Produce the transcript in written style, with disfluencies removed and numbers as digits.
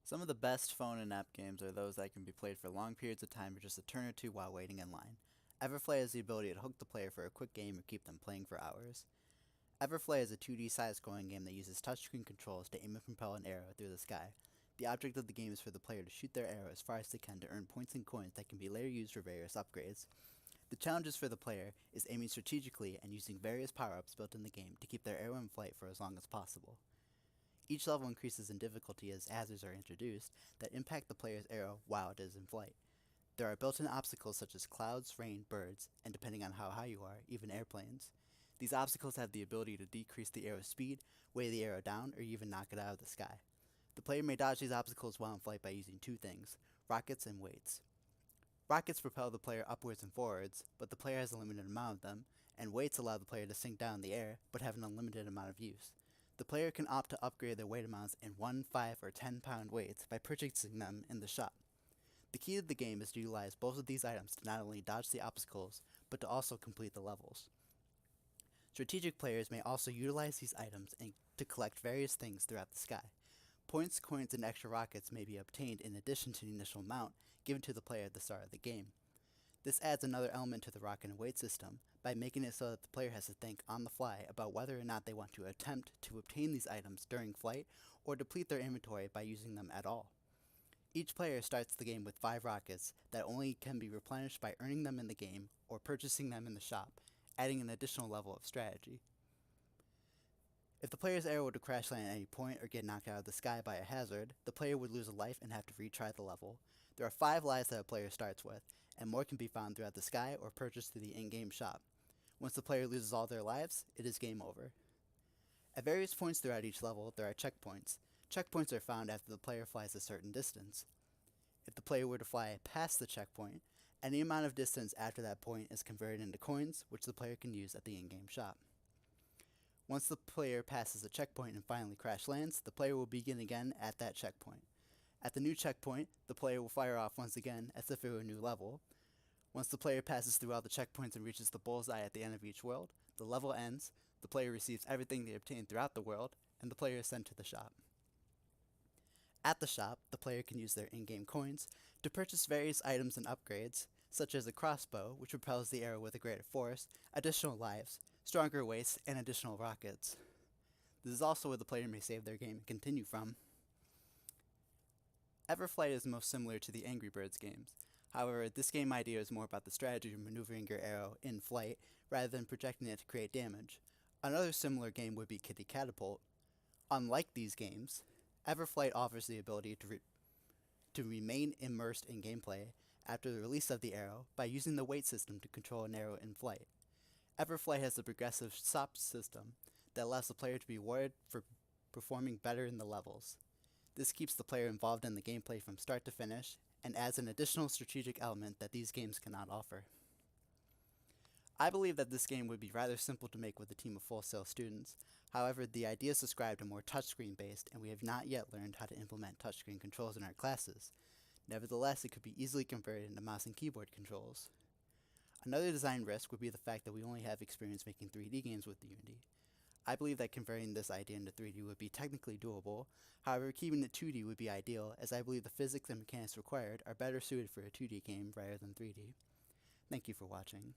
Some of the best phone and app games are those that can be played for long periods of time or just a turn or two while waiting in line. Everflight has the ability to hook the player for a quick game or keep them playing for hours. Everflight is a 2D side-scrolling game that uses touchscreen controls to aim and propel an arrow through the sky. The object of the game is for the player to shoot their arrow as far as they can to earn points and coins that can be later used for various upgrades. The challenges for the player is aiming strategically and using various power-ups built in the game to keep their arrow in flight for as long as possible. Each level increases in difficulty as hazards are introduced that impact the player's arrow while it is in flight. There are built-in obstacles such as clouds, rain, birds, and depending on how high you are, even airplanes. These obstacles have the ability to decrease the arrow's speed, weigh the arrow down, or even knock it out of the sky. The player may dodge these obstacles while in flight by using two things: rockets and weights. Rockets propel the player upwards and forwards, but the player has a limited amount of them, and weights allow the player to sink down in the air, but have an unlimited amount of use. The player can opt to upgrade their weight amounts in 1, 5, or 10-pound weights by purchasing them in the shop. The key to the game is to utilize both of these items to not only dodge the obstacles, but to also complete the levels. Strategic players may also utilize these items to collect various things throughout the sky. Points, coins, and extra rockets may be obtained in addition to the initial amount given to the player at the start of the game. This adds another element to the rocket and weight system by making it so that the player has to think on the fly about whether or not they want to attempt to obtain these items during flight or deplete their inventory by using them at all. Each player starts the game with 5 rockets that only can be replenished by earning them in the game or purchasing them in the shop, adding an additional level of strategy. If the player's arrow were to crash land at any point or get knocked out of the sky by a hazard, the player would lose a life and have to retry the level. There are 5 lives that a player starts with, and more can be found throughout the sky or purchased through the in-game shop. Once the player loses all their lives, it is game over. At various points throughout each level, there are checkpoints. Checkpoints are found after the player flies a certain distance. If the player were to fly past the checkpoint, any amount of distance after that point is converted into coins, which the player can use at the in-game shop. Once the player passes a checkpoint and finally crash lands, the player will begin again at that checkpoint. At the new checkpoint, the player will fire off once again as if it were a new level. Once the player passes through all the checkpoints and reaches the bullseye at the end of each world, the level ends, the player receives everything they obtained throughout the world, and the player is sent to the shop. At the shop, the player can use their in-game coins to purchase various items and upgrades, such as a crossbow, which propels the arrow with a greater force, additional lives, stronger weights, and additional rockets. This is also where the player may save their game and continue from. Everflight is most similar to the Angry Birds games. However, this game idea is more about the strategy of maneuvering your arrow in flight rather than projecting it to create damage. Another similar game would be Kitty Catapult. Unlike these games, Everflight offers the ability to remain immersed in gameplay after the release of the arrow by using the weight system to control an arrow in flight. Everflight has a progressive stop system that allows the player to be rewarded for performing better in the levels. This keeps the player involved in the gameplay from start to finish and adds an additional strategic element that these games cannot offer. I believe that this game would be rather simple to make with a team of full-sail students. However, the ideas described are more touchscreen based, and we have not yet learned how to implement touchscreen controls in our classes. Nevertheless, it could be easily converted into mouse and keyboard controls. Another design risk would be the fact that we only have experience making 3D games with Unity. I believe that converting this idea into 3D would be technically doable. However, keeping it 2D would be ideal, as I believe the physics and mechanics required are better suited for a 2D game rather than 3D. Thank you for watching.